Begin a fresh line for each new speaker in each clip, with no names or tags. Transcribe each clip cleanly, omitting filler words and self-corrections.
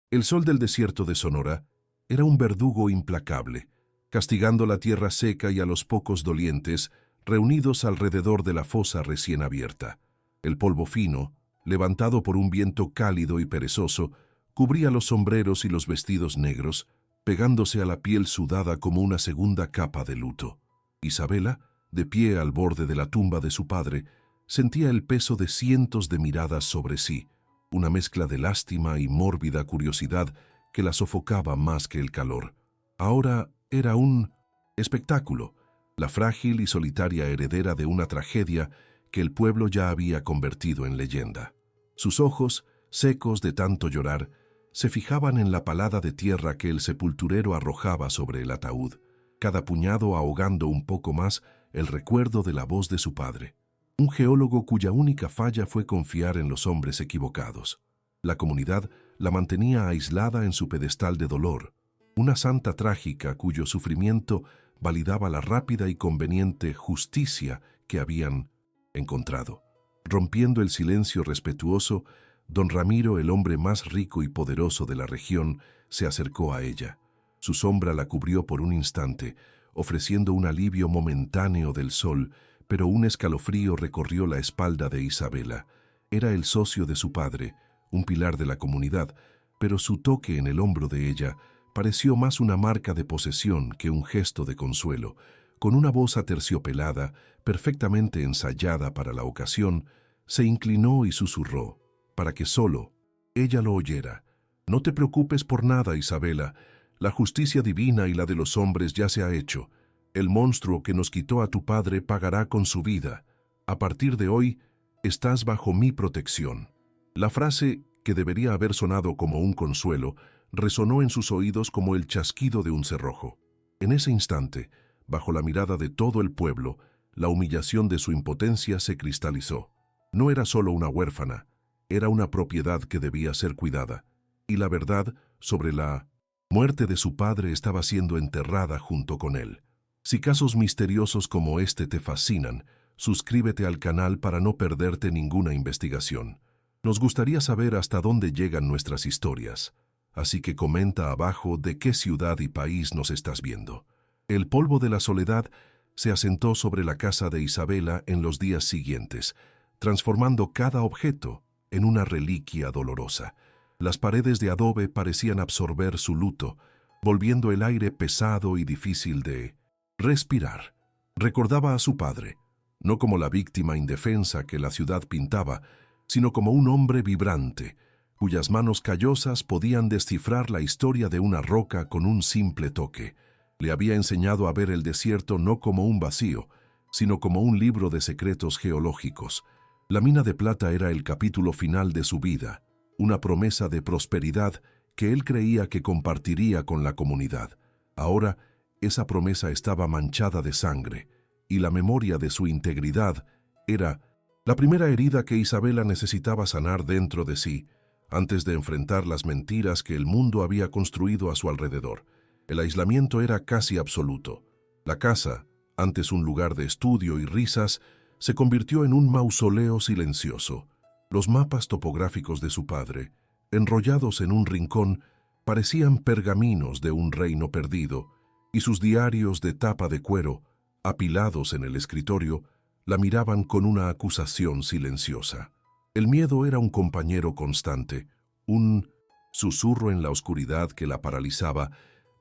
El sol del desierto de Sonora era un verdugo implacable, castigando la tierra seca y a los pocos dolientes reunidos alrededor de la fosa recién abierta. El polvo fino, levantado por un viento cálido y perezoso, cubría los sombreros y los vestidos negros, pegándose a la piel sudada como una segunda capa de luto. Isabela, de pie al borde de la tumba de su padre, sentía el peso de cientos de miradas sobre sí, una mezcla de lástima y mórbida curiosidad que la sofocaba más que el calor. Ahora era un espectáculo, la frágil y solitaria heredera de una tragedia que el pueblo ya había convertido en leyenda. Sus ojos, secos de tanto llorar, se fijaban en la palada de tierra que el sepulturero arrojaba sobre el ataúd, cada puñado ahogando un poco más el recuerdo de la voz de su padre. Un geólogo cuya única falla fue confiar en los hombres equivocados. La comunidad la mantenía aislada en su pedestal de dolor, una santa trágica cuyo sufrimiento validaba la rápida y conveniente justicia que habían encontrado. Rompiendo el silencio respetuoso, don Ramiro, el hombre más rico y poderoso de la región, se acercó a ella. Su sombra la cubrió por un instante, ofreciendo un alivio momentáneo del sol, pero un escalofrío recorrió la espalda de Isabela. Era el socio de su padre, un pilar de la comunidad, pero su toque en el hombro de ella pareció más una marca de posesión que un gesto de consuelo. Con una voz aterciopelada, perfectamente ensayada para la ocasión, se inclinó y susurró, para que solo ella lo oyera. «No te preocupes por nada, Isabela. La justicia divina y la de los hombres ya se ha hecho. El monstruo que nos quitó a tu padre pagará con su vida. A partir de hoy, estás bajo mi protección». La frase, que debería haber sonado como un consuelo, resonó en sus oídos como el chasquido de un cerrojo. En ese instante, bajo la mirada de todo el pueblo, la humillación de su impotencia se cristalizó. No era solo una huérfana, era una propiedad que debía ser cuidada, y la verdad sobre la muerte de su padre estaba siendo enterrada junto con él. Si casos misteriosos como este te fascinan, suscríbete al canal para no perderte ninguna investigación. Nos gustaría saber hasta dónde llegan nuestras historias, así que comenta abajo de qué ciudad y país nos estás viendo. El polvo de la soledad se asentó sobre la casa de Isabela en los días siguientes, transformando cada objeto en una reliquia dolorosa. Las paredes de adobe parecían absorber su luto, volviendo el aire pesado y difícil de respirar. Recordaba a su padre, no como la víctima indefensa que la ciudad pintaba, sino como un hombre vibrante, cuyas manos callosas podían descifrar la historia de una roca con un simple toque. Le había enseñado a ver el desierto no como un vacío, sino como un libro de secretos geológicos. La mina de plata era el capítulo final de su vida, una promesa de prosperidad que él creía que compartiría con la comunidad. Ahora, esa promesa estaba manchada de sangre, y la memoria de su integridad era la primera herida que Isabela necesitaba sanar dentro de sí, antes de enfrentar las mentiras que el mundo había construido a su alrededor. El aislamiento era casi absoluto. La casa, antes un lugar de estudio y risas, se convirtió en un mausoleo silencioso. Los mapas topográficos de su padre, enrollados en un rincón, parecían pergaminos de un reino perdido, y sus diarios de tapa de cuero, apilados en el escritorio, la miraban con una acusación silenciosa. El miedo era un compañero constante, un susurro en la oscuridad que la paralizaba,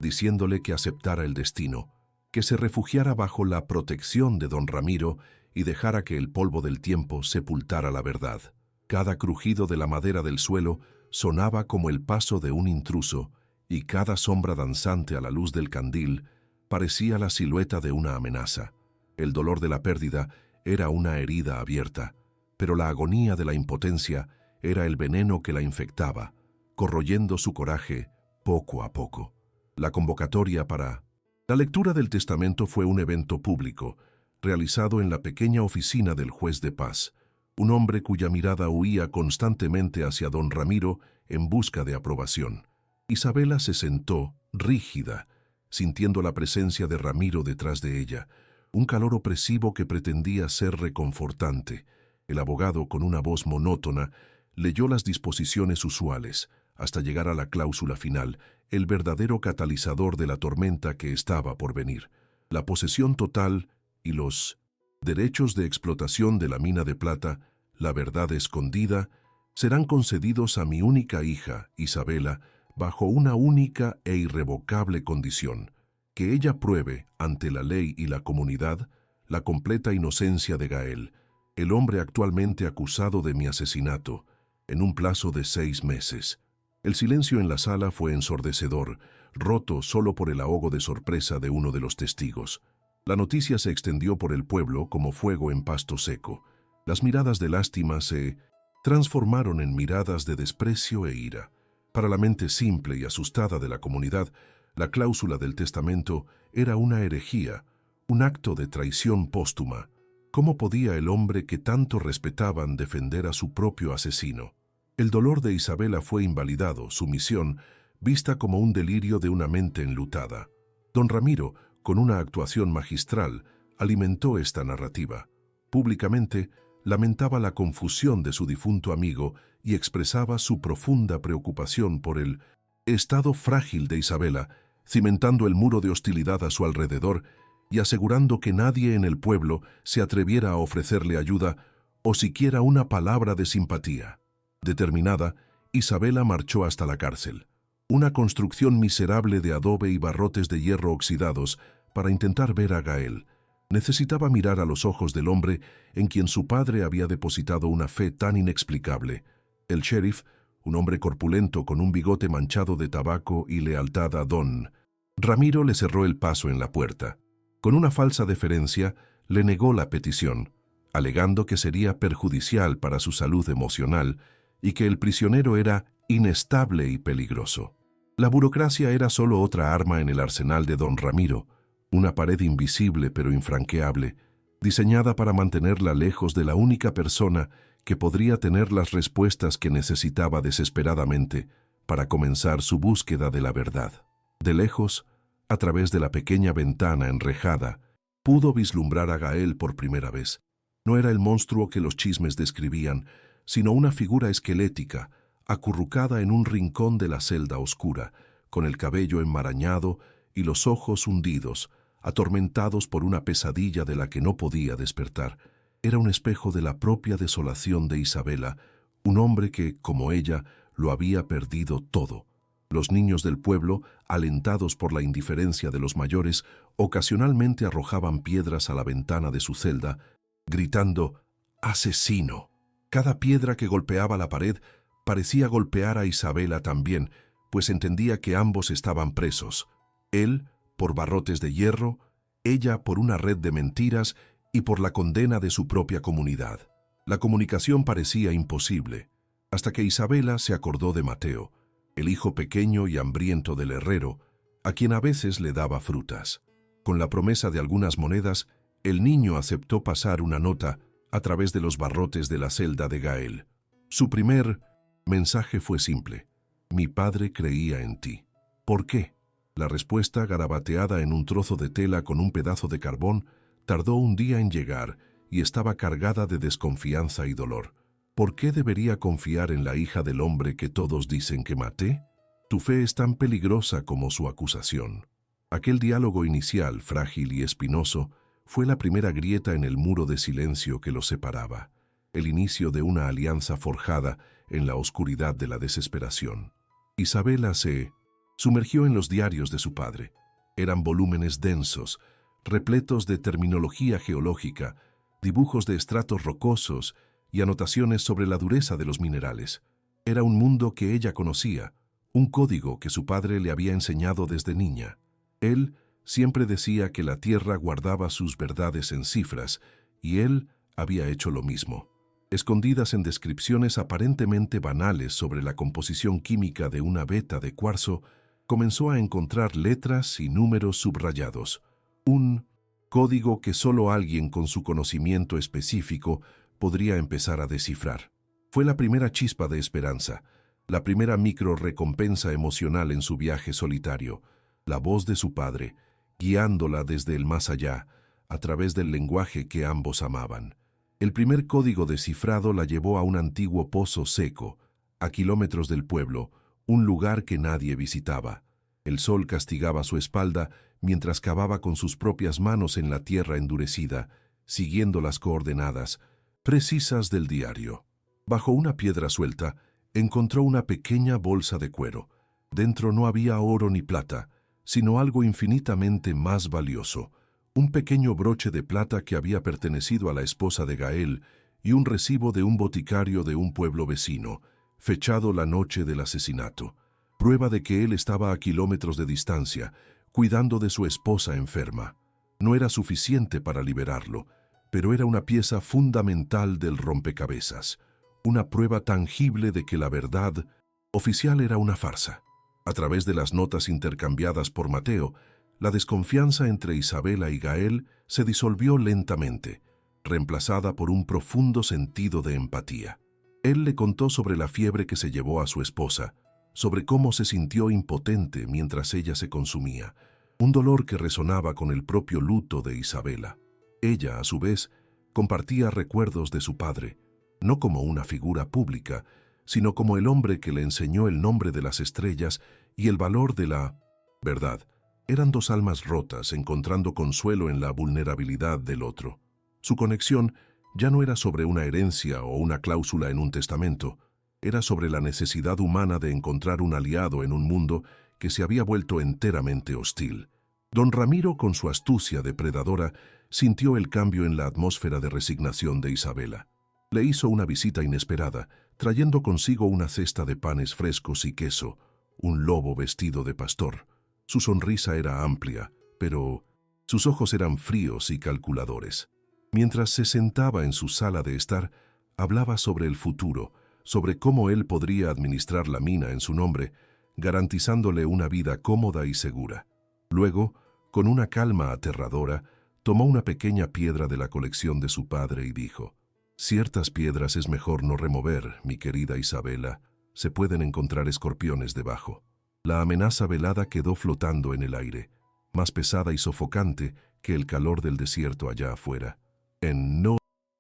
diciéndole que aceptara el destino, que se refugiara bajo la protección de don Ramiro y dejara que el polvo del tiempo sepultara la verdad. Cada crujido de la madera del suelo sonaba como el paso de un intruso, y cada sombra danzante a la luz del candil parecía la silueta de una amenaza. El dolor de la pérdida era una herida abierta, pero la agonía de la impotencia era el veneno que la infectaba, corroyendo su coraje poco a poco. La convocatoria para la lectura del testamento fue un evento público, realizado en la pequeña oficina del juez de paz, un hombre cuya mirada huía constantemente hacia don Ramiro en busca de aprobación. Isabela se sentó, rígida, sintiendo la presencia de Ramiro detrás de ella, un calor opresivo que pretendía ser reconfortante. El abogado, con una voz monótona, leyó las disposiciones usuales, hasta llegar a la cláusula final, el verdadero catalizador de la tormenta que estaba por venir. La posesión total y los derechos de explotación de la mina de plata, la verdad escondida, serán concedidos a mi única hija, Isabela, bajo una única e irrevocable condición: que ella pruebe, ante la ley y la comunidad, la completa inocencia de Gael, el hombre actualmente acusado de mi asesinato, en un plazo de 6 meses. El silencio en la sala fue ensordecedor, roto solo por el ahogo de sorpresa de uno de los testigos. La noticia se extendió por el pueblo como fuego en pasto seco. Las miradas de lástima se transformaron en miradas de desprecio e ira. Para la mente simple y asustada de la comunidad, la cláusula del testamento era una herejía, un acto de traición póstuma. ¿Cómo podía el hombre que tanto respetaban defender a su propio asesino? El dolor de Isabela fue invalidado, su misión vista como un delirio de una mente enlutada. Don Ramiro, con una actuación magistral, alimentó esta narrativa. Públicamente, lamentaba la confusión de su difunto amigo y expresaba su profunda preocupación por el estado frágil de Isabela, cimentando el muro de hostilidad a su alrededor y asegurando que nadie en el pueblo se atreviera a ofrecerle ayuda o siquiera una palabra de simpatía. Determinada, Isabela marchó hasta la cárcel, una construcción miserable de adobe y barrotes de hierro oxidados, para intentar ver a Gael. Necesitaba mirar a los ojos del hombre en quien su padre había depositado una fe tan inexplicable. El sheriff, un hombre corpulento con un bigote manchado de tabaco y lealtad a Don Ramiro, le cerró el paso en la puerta. Con una falsa deferencia, le negó la petición, alegando que sería perjudicial para su salud emocional y que el prisionero era inestable y peligroso. La burocracia era solo otra arma en el arsenal de Don Ramiro, una pared invisible pero infranqueable, diseñada para mantenerla lejos de la única persona que podría tener las respuestas que necesitaba desesperadamente para comenzar su búsqueda de la verdad. De lejos, a través de la pequeña ventana enrejada, pudo vislumbrar a Gael por primera vez. No era el monstruo que los chismes describían, sino una figura esquelética, acurrucada en un rincón de la celda oscura, con el cabello enmarañado y los ojos hundidos, atormentados por una pesadilla de la que no podía despertar. Era un espejo de la propia desolación de Isabela, un hombre que, como ella, lo había perdido todo. Los niños del pueblo, alentados por la indiferencia de los mayores, ocasionalmente arrojaban piedras a la ventana de su celda, gritando «¡Asesino!». Cada piedra que golpeaba la pared parecía golpear a Isabela también, pues entendía que ambos estaban presos. Él, por barrotes de hierro, ella por una red de mentiras y por la condena de su propia comunidad. La comunicación parecía imposible, hasta que Isabela se acordó de Mateo, el hijo pequeño y hambriento del herrero, a quien a veces le daba frutas. Con la promesa de algunas monedas, el niño aceptó pasar una nota a través de los barrotes de la celda de Gael. Su primer mensaje fue simple: «Mi padre creía en ti». ¿Por qué? La respuesta, garabateada en un trozo de tela con un pedazo de carbón, tardó un día en llegar y estaba cargada de desconfianza y dolor. ¿Por qué debería confiar en la hija del hombre que todos dicen que maté? Tu fe es tan peligrosa como su acusación. Aquel diálogo inicial, frágil y espinoso, fue la primera grieta en el muro de silencio que los separaba, el inicio de una alianza forjada en la oscuridad de la desesperación. Isabela se sumergió en los diarios de su padre. Eran volúmenes densos, repletos de terminología geológica, dibujos de estratos rocosos y anotaciones sobre la dureza de los minerales. Era un mundo que ella conocía, un código que su padre le había enseñado desde niña. Él siempre decía que la tierra guardaba sus verdades en cifras, y él había hecho lo mismo. Escondidas en descripciones aparentemente banales sobre la composición química de una veta de cuarzo, comenzó a encontrar letras y números subrayados. Un código que solo alguien con su conocimiento específico podría empezar a descifrar. Fue la primera chispa de esperanza, la primera micro-recompensa emocional en su viaje solitario, la voz de su padre, guiándola desde el más allá, a través del lenguaje que ambos amaban. El primer código descifrado la llevó a un antiguo pozo seco, a kilómetros del pueblo, un lugar que nadie visitaba. El sol castigaba su espalda mientras cavaba con sus propias manos en la tierra endurecida, siguiendo las coordenadas precisas del diario. Bajo una piedra suelta, encontró una pequeña bolsa de cuero. Dentro no había oro ni plata, sino algo infinitamente más valioso, un pequeño broche de plata que había pertenecido a la esposa de Gael y un recibo de un boticario de un pueblo vecino, fechado la noche del asesinato, prueba de que él estaba a kilómetros de distancia, cuidando de su esposa enferma. No era suficiente para liberarlo, pero era una pieza fundamental del rompecabezas, una prueba tangible de que la verdad oficial era una farsa. A través de las notas intercambiadas por Mateo, la desconfianza entre Isabela y Gael se disolvió lentamente, reemplazada por un profundo sentido de empatía. Él le contó sobre la fiebre que se llevó a su esposa, sobre cómo se sintió impotente mientras ella se consumía, un dolor que resonaba con el propio luto de Isabela. Ella, a su vez, compartía recuerdos de su padre, no como una figura pública, sino como el hombre que le enseñó el nombre de las estrellas y el valor de la verdad. Eran dos almas rotas encontrando consuelo en la vulnerabilidad del otro. Su conexión ya no era sobre una herencia o una cláusula en un testamento, era sobre la necesidad humana de encontrar un aliado en un mundo que se había vuelto enteramente hostil. Don Ramiro, con su astucia depredadora, sintió el cambio en la atmósfera de resignación de Isabela. Le hizo una visita inesperada, trayendo consigo una cesta de panes frescos y queso, un lobo vestido de pastor. Su sonrisa era amplia, pero sus ojos eran fríos y calculadores. Mientras se sentaba en su sala de estar, hablaba sobre el futuro, sobre cómo él podría administrar la mina en su nombre, garantizándole una vida cómoda y segura. Luego, con una calma aterradora, tomó una pequeña piedra de la colección de su padre y dijo: «Ciertas piedras es mejor no remover, mi querida Isabela. Se pueden encontrar escorpiones debajo». La amenaza velada quedó flotando en el aire, más pesada y sofocante que el calor del desierto allá afuera. En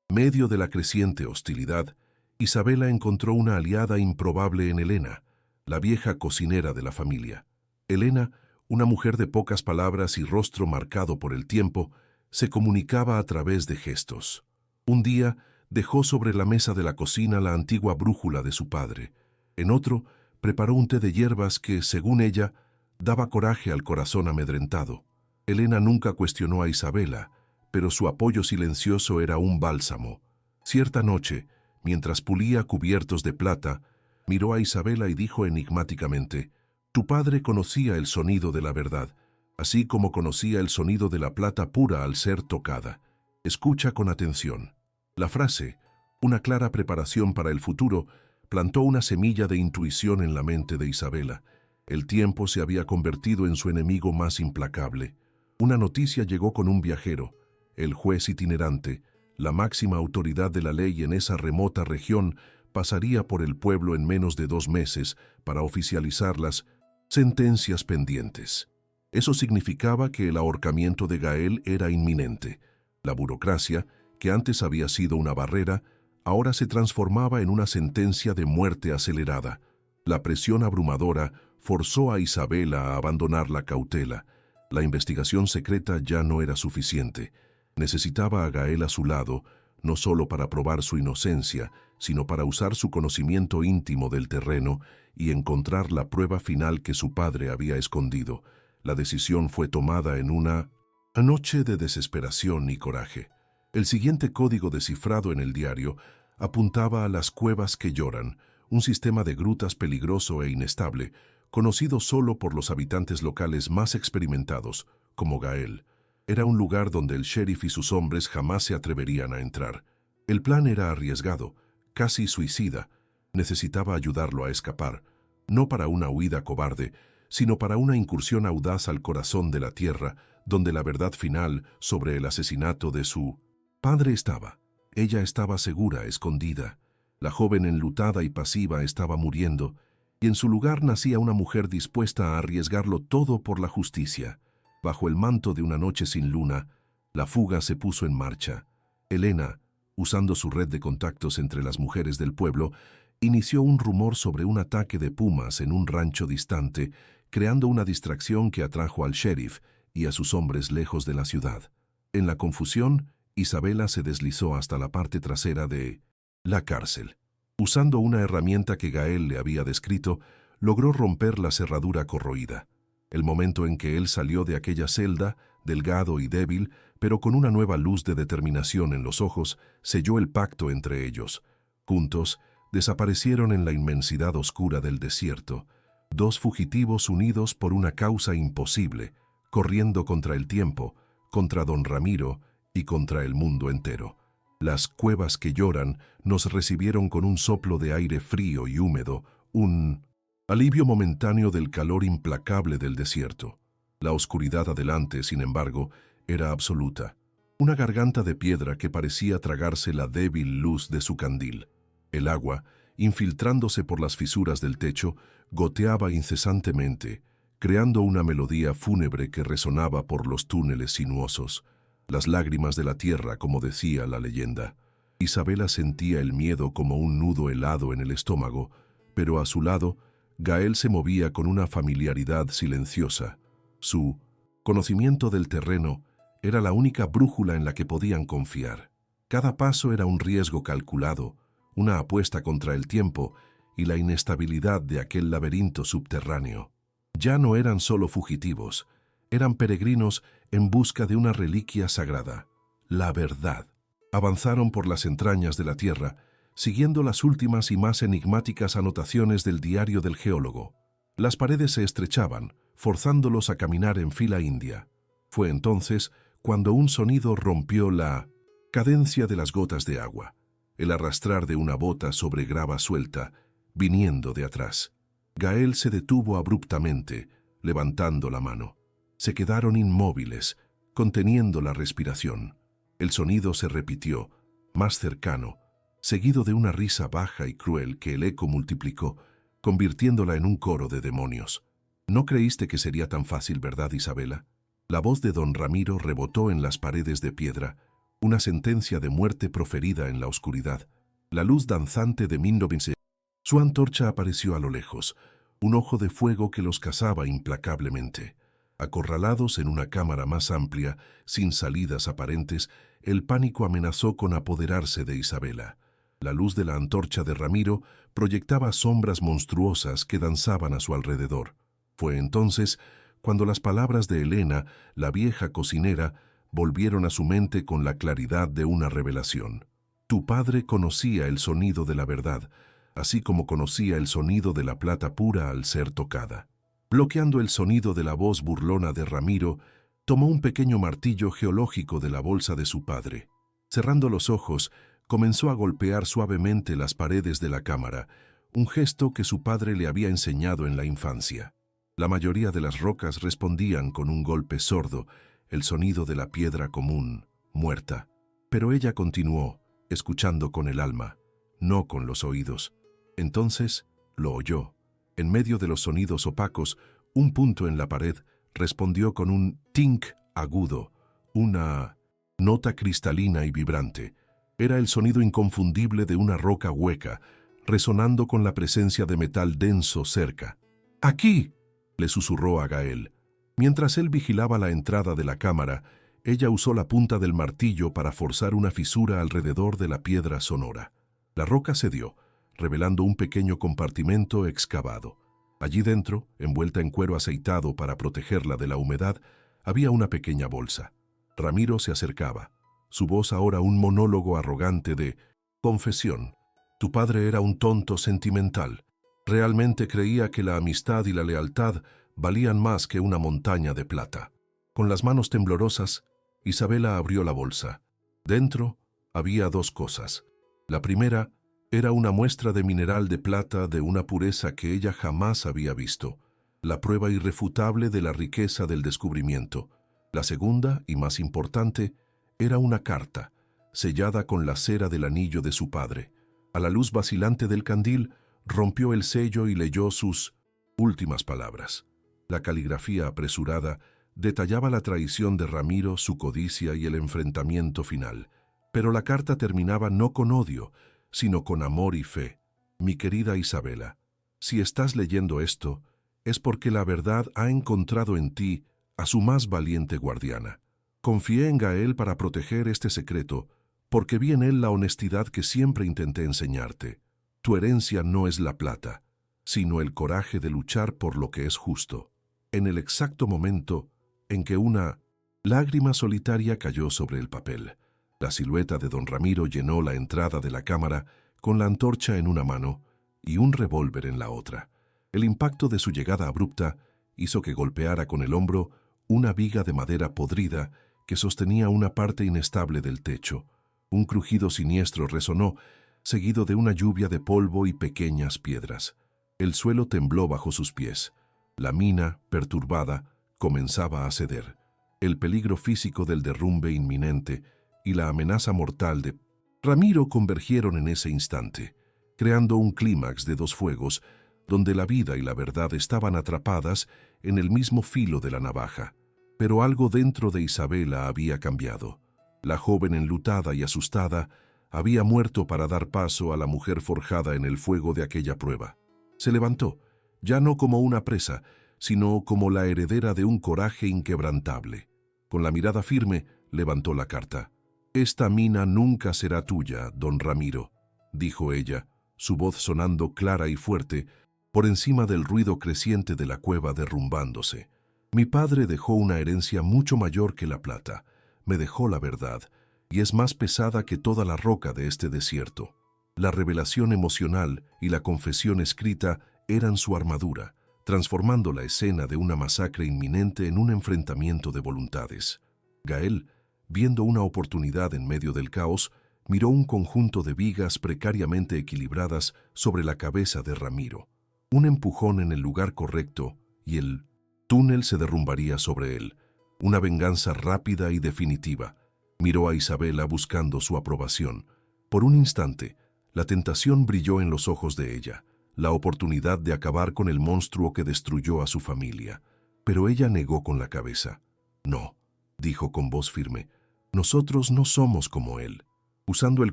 medio de la creciente hostilidad, Isabela encontró una aliada improbable en Elena, la vieja cocinera de la familia. Elena, una mujer de pocas palabras y rostro marcado por el tiempo, se comunicaba a través de gestos. Un día dejó sobre la mesa de la cocina la antigua brújula de su padre. En otro, preparó un té de hierbas que, según ella, daba coraje al corazón amedrentado. Elena nunca cuestionó a Isabela, pero su apoyo silencioso era un bálsamo. Cierta noche, mientras pulía cubiertos de plata, miró a Isabela y dijo enigmáticamente: «Tu padre conocía el sonido de la verdad, así como conocía el sonido de la plata pura al ser tocada. Escucha con atención». La frase, una clara preparación para el futuro, plantó una semilla de intuición en la mente de Isabela. El tiempo se había convertido en su enemigo más implacable. Una noticia llegó con un viajero, el juez itinerante, la máxima autoridad de la ley en esa remota región, pasaría por el pueblo en menos de 2 meses para oficializar las sentencias pendientes. Eso significaba que el ahorcamiento de Gael era inminente. La burocracia, que antes había sido una barrera, ahora se transformaba en una sentencia de muerte acelerada. La presión abrumadora forzó a Isabela a abandonar la cautela. La investigación secreta ya no era suficiente. Necesitaba a Gael a su lado, no solo para probar su inocencia, sino para usar su conocimiento íntimo del terreno y encontrar la prueba final que su padre había escondido. La decisión fue tomada en una noche de desesperación y coraje. El siguiente código descifrado en el diario apuntaba a las cuevas que lloran, un sistema de grutas peligroso e inestable, conocido solo por los habitantes locales más experimentados, como Gael. Era un lugar donde el sheriff y sus hombres jamás se atreverían a entrar. El plan era arriesgado, casi suicida. Necesitaba ayudarlo a escapar, no para una huida cobarde, sino para una incursión audaz al corazón de la tierra, donde la verdad final sobre el asesinato de su padre estaba. Ella estaba segura, escondida. La joven enlutada y pasiva estaba muriendo, y en su lugar nacía una mujer dispuesta a arriesgarlo todo por la justicia. Bajo el manto de una noche sin luna, la fuga se puso en marcha. Elena, usando su red de contactos entre las mujeres del pueblo, inició un rumor sobre un ataque de pumas en un rancho distante, creando una distracción que atrajo al sheriff y a sus hombres lejos de la ciudad. En la confusión, Isabela se deslizó hasta la parte trasera de la cárcel. Usando una herramienta que Gael le había descrito, logró romper la cerradura corroída. El momento en que él salió de aquella celda, delgado y débil, pero con una nueva luz de determinación en los ojos, selló el pacto entre ellos. Juntos, desaparecieron en la inmensidad oscura del desierto, dos fugitivos unidos por una causa imposible, corriendo contra el tiempo, contra don Ramiro y contra el mundo entero. Las cuevas que lloran nos recibieron con un soplo de aire frío y húmedo, un alivio momentáneo del calor implacable del desierto. La oscuridad adelante, sin embargo, era absoluta. Una garganta de piedra que parecía tragarse la débil luz de su candil. El agua, infiltrándose por las fisuras del techo, goteaba incesantemente, creando una melodía fúnebre que resonaba por los túneles sinuosos. Las lágrimas de la tierra, como decía la leyenda. Isabela sentía el miedo como un nudo helado en el estómago, pero a su lado, Gael se movía con una familiaridad silenciosa. Su conocimiento del terreno era la única brújula en la que podían confiar. Cada paso era un riesgo calculado, una apuesta contra el tiempo y la inestabilidad de aquel laberinto subterráneo. Ya no eran solo fugitivos, eran peregrinos en busca de una reliquia sagrada, la verdad. Avanzaron por las entrañas de la tierra, siguiendo las últimas y más enigmáticas anotaciones del diario del geólogo. Las paredes se estrechaban, forzándolos a caminar en fila india. Fue entonces cuando un sonido rompió la cadencia de las gotas de agua, el arrastrar de una bota sobre grava suelta, viniendo de atrás. Gael se detuvo abruptamente, levantando la mano. Se quedaron inmóviles, conteniendo la respiración. El sonido se repitió, más cercano, seguido de una risa baja y cruel que el eco multiplicó, convirtiéndola en un coro de demonios. ¿No creíste que sería tan fácil, verdad, Isabela? La voz de don Ramiro rebotó en las paredes de piedra, una sentencia de muerte proferida en la oscuridad. La luz danzante de 1900. Su antorcha apareció a lo lejos, un ojo de fuego que los cazaba implacablemente. Acorralados en una cámara más amplia, sin salidas aparentes, el pánico amenazó con apoderarse de Isabela. La luz de la antorcha de Ramiro proyectaba sombras monstruosas que danzaban a su alrededor. Fue entonces cuando las palabras de Elena, la vieja cocinera, volvieron a su mente con la claridad de una revelación. Tu padre conocía el sonido de la verdad, así como conocía el sonido de la plata pura al ser tocada. Bloqueando el sonido de la voz burlona de Ramiro, tomó un pequeño martillo geológico de la bolsa de su padre. Cerrando los ojos, comenzó a golpear suavemente las paredes de la cámara, un gesto que su padre le había enseñado en la infancia. La mayoría de las rocas respondían con un golpe sordo, el sonido de la piedra común, muerta. Pero ella continuó, escuchando con el alma, no con los oídos. Entonces lo oyó. En medio de los sonidos opacos, un punto en la pared respondió con un tink agudo, una nota cristalina y vibrante. Era el sonido inconfundible de una roca hueca, resonando con la presencia de metal denso cerca. ¡Aquí!, le susurró a Gael. Mientras él vigilaba la entrada de la cámara, ella usó la punta del martillo para forzar una fisura alrededor de la piedra sonora. La roca cedió, revelando un pequeño compartimento excavado. Allí dentro, envuelta en cuero aceitado para protegerla de la humedad, había una pequeña bolsa. Ramiro se acercaba, su voz ahora un monólogo arrogante de confesión. Tu padre era un tonto sentimental. Realmente creía que la amistad y la lealtad valían más que una montaña de plata. Con las manos temblorosas, Isabela abrió la bolsa. Dentro había dos cosas. La primera era una muestra de mineral de plata de una pureza que ella jamás había visto, la prueba irrefutable de la riqueza del descubrimiento. La segunda, y más importante, era una carta, sellada con la cera del anillo de su padre. A la luz vacilante del candil, rompió el sello y leyó sus últimas palabras. La caligrafía apresurada detallaba la traición de Ramiro, su codicia y el enfrentamiento final. Pero la carta terminaba no con odio, sino con amor y fe. Mi querida Isabela, si estás leyendo esto, es porque la verdad ha encontrado en ti a su más valiente guardiana. Confié en Gael para proteger este secreto, porque vi en él la honestidad que siempre intenté enseñarte. Tu herencia no es la plata, sino el coraje de luchar por lo que es justo. En el exacto momento en que una lágrima solitaria cayó sobre el papel, la silueta de don Ramiro llenó la entrada de la cámara con la antorcha en una mano y un revólver en la otra. El impacto de su llegada abrupta hizo que golpeara con el hombro una viga de madera podrida que sostenía una parte inestable del techo. Un crujido siniestro resonó, seguido de una lluvia de polvo y pequeñas piedras. El suelo tembló bajo sus pies. La mina, perturbada, comenzaba a ceder. El peligro físico del derrumbe inminente y la amenaza mortal de Ramiro convergieron en ese instante, creando un clímax de dos fuegos, donde la vida y la verdad estaban atrapadas en el mismo filo de la navaja. Pero algo dentro de Isabela había cambiado. La joven enlutada y asustada había muerto para dar paso a la mujer forjada en el fuego de aquella prueba. Se levantó, ya no como una presa, sino como la heredera de un coraje inquebrantable. Con la mirada firme, levantó la carta. «Esta mina nunca será tuya, don Ramiro», dijo ella, su voz sonando clara y fuerte, por encima del ruido creciente de la cueva derrumbándose. «Mi padre dejó una herencia mucho mayor que la plata. Me dejó la verdad, y es más pesada que toda la roca de este desierto». La revelación emocional y la confesión escrita eran su armadura, transformando la escena de una masacre inminente en un enfrentamiento de voluntades. Gael, viendo una oportunidad en medio del caos, miró un conjunto de vigas precariamente equilibradas sobre la cabeza de Ramiro. Un empujón en el lugar correcto y el túnel se derrumbaría sobre él. Una venganza rápida y definitiva. Miró a Isabela buscando su aprobación. Por un instante, la tentación brilló en los ojos de ella, la oportunidad de acabar con el monstruo que destruyó a su familia. Pero ella negó con la cabeza. «No», dijo con voz firme, «nosotros no somos como él». Usando el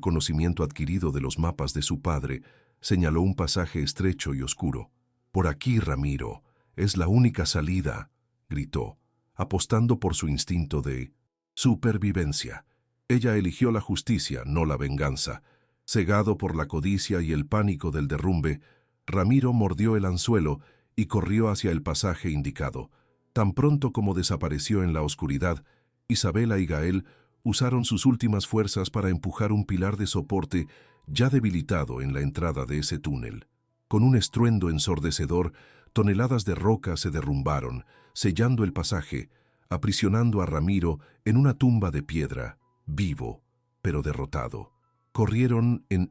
conocimiento adquirido de los mapas de su padre, señaló un pasaje estrecho y oscuro. «Por aquí, Ramiro, es la única salida», gritó, apostando por su instinto de supervivencia. Ella eligió la justicia, no la venganza. Cegado por la codicia y el pánico del derrumbe, Ramiro mordió el anzuelo y corrió hacia el pasaje indicado. Tan pronto como desapareció en la oscuridad, Isabela y Gael usaron sus últimas fuerzas para empujar un pilar de soporte ya debilitado en la entrada de ese túnel. Con un estruendo ensordecedor, toneladas de roca se derrumbaron, sellando el pasaje, aprisionando a Ramiro en una tumba de piedra, vivo, pero derrotado. Corrieron en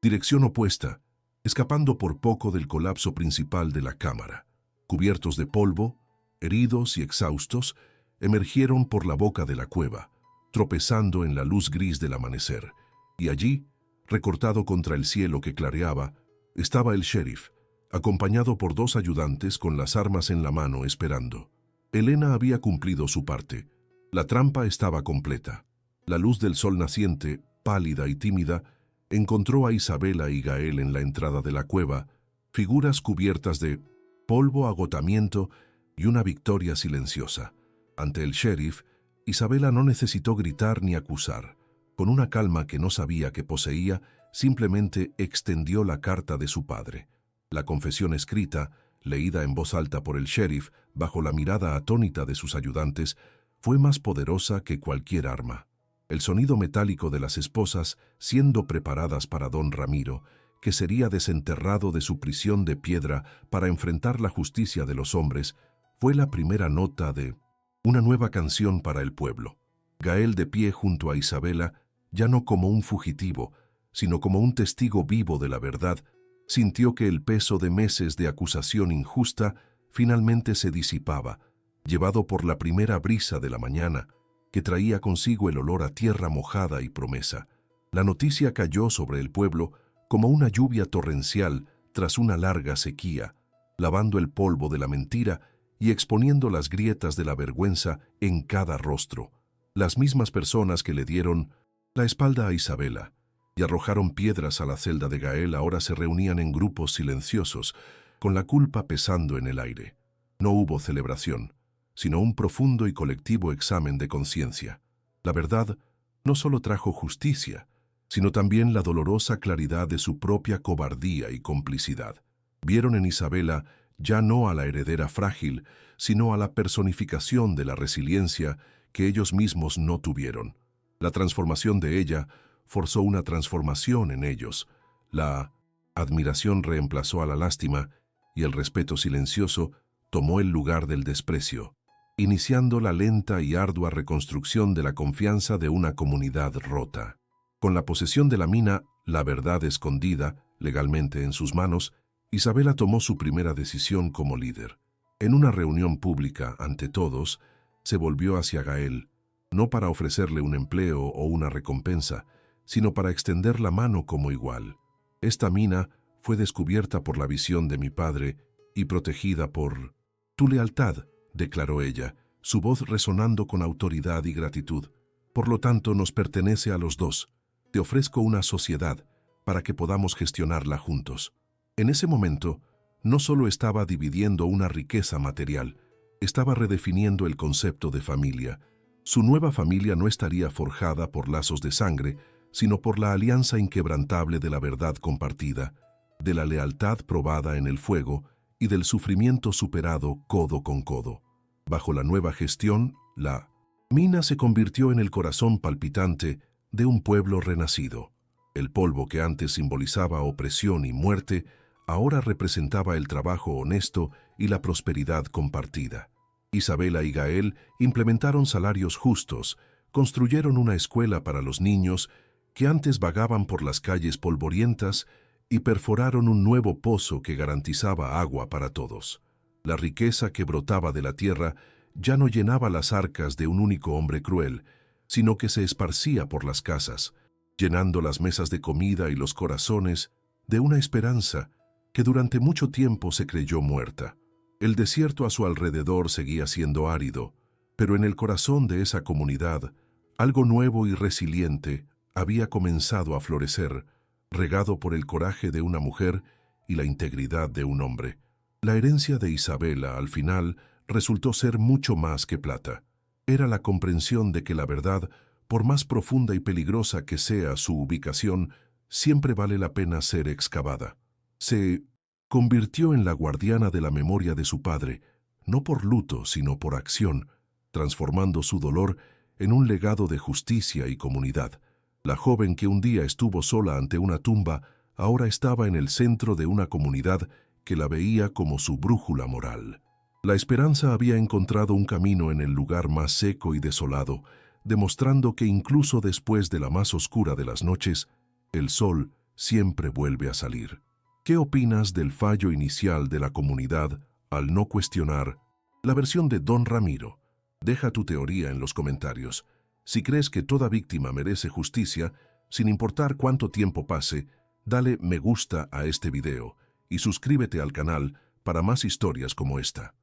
dirección opuesta, escapando por poco del colapso principal de la cámara. Cubiertos de polvo, heridos y exhaustos, emergieron por la boca de la cueva, tropezando en la luz gris del amanecer. Y allí, recortado contra el cielo que clareaba, estaba el sheriff, acompañado por dos ayudantes con las armas en la mano esperando. Elena había cumplido su parte. La trampa estaba completa. La luz del sol naciente, pálida y tímida, encontró a Isabela y Gael en la entrada de la cueva, figuras cubiertas de polvo, agotamiento y una victoria silenciosa. Ante el sheriff, Isabela no necesitó gritar ni acusar. Con una calma que no sabía que poseía, simplemente extendió la carta de su padre. La confesión escrita, leída en voz alta por el sheriff bajo la mirada atónita de sus ayudantes, fue más poderosa que cualquier arma. El sonido metálico de las esposas siendo preparadas para don Ramiro, que sería desenterrado de su prisión de piedra para enfrentar la justicia de los hombres, fue la primera nota de una nueva canción para el pueblo. Gael, de pie junto a Isabela, ya no como un fugitivo, sino como un testigo vivo de la verdad, sintió que el peso de meses de acusación injusta finalmente se disipaba, llevado por la primera brisa de la mañana, que traía consigo el olor a tierra mojada y promesa. La noticia cayó sobre el pueblo como una lluvia torrencial tras una larga sequía, lavando el polvo de la mentira y exponiendo las grietas de la vergüenza en cada rostro. Las mismas personas que le dieron la espalda a Isabela, y arrojaron piedras a la celda de Gael, ahora se reunían en grupos silenciosos, con la culpa pesando en el aire. No hubo celebración, sino un profundo y colectivo examen de conciencia. La verdad no solo trajo justicia, sino también la dolorosa claridad de su propia cobardía y complicidad. Vieron en Isabela ya no a la heredera frágil, sino a la personificación de la resiliencia que ellos mismos no tuvieron. La transformación de ella forzó una transformación en ellos. La admiración reemplazó a la lástima y el respeto silencioso tomó el lugar del desprecio, iniciando la lenta y ardua reconstrucción de la confianza de una comunidad rota. Con la posesión de la mina, la verdad escondida, legalmente en sus manos, Isabela tomó su primera decisión como líder. En una reunión pública, ante todos, se volvió hacia Gael, no para ofrecerle un empleo o una recompensa, sino para extender la mano como igual. Esta mina fue descubierta por la visión de mi padre y protegida por tu lealtad, declaró ella, su voz resonando con autoridad y gratitud. Por lo tanto, nos pertenece a los dos. Te ofrezco una sociedad para que podamos gestionarla juntos. En ese momento, no solo estaba dividiendo una riqueza material, estaba redefiniendo el concepto de familia. Su nueva familia no estaría forjada por lazos de sangre, sino por la alianza inquebrantable de la verdad compartida, de la lealtad probada en el fuego y del sufrimiento superado codo con codo. Bajo la nueva gestión, la mina se convirtió en el corazón palpitante de un pueblo renacido. El polvo que antes simbolizaba opresión y muerte, ahora representaba el trabajo honesto y la prosperidad compartida. Isabela y Gael implementaron salarios justos, construyeron una escuela para los niños que antes vagaban por las calles polvorientas y perforaron un nuevo pozo que garantizaba agua para todos. La riqueza que brotaba de la tierra ya no llenaba las arcas de un único hombre cruel, sino que se esparcía por las casas, llenando las mesas de comida y los corazones de una esperanza que durante mucho tiempo se creyó muerta. El desierto a su alrededor seguía siendo árido, pero en el corazón de esa comunidad, algo nuevo y resiliente había comenzado a florecer, regado por el coraje de una mujer y la integridad de un hombre. La herencia de Isabela, al final, resultó ser mucho más que plata. Era la comprensión de que la verdad, por más profunda y peligrosa que sea su ubicación, siempre vale la pena ser excavada. Se convirtió en la guardiana de la memoria de su padre, no por luto, sino por acción, transformando su dolor en un legado de justicia y comunidad. La joven que un día estuvo sola ante una tumba, ahora estaba en el centro de una comunidad que la veía como su brújula moral. La esperanza había encontrado un camino en el lugar más seco y desolado, demostrando que incluso después de la más oscura de las noches, el sol siempre vuelve a salir. ¿Qué opinas del fallo inicial de la comunidad al no cuestionar la versión de Don Ramiro? Deja tu teoría en los comentarios. Si crees que toda víctima merece justicia, sin importar cuánto tiempo pase, dale me gusta a este video y suscríbete al canal para más historias como esta.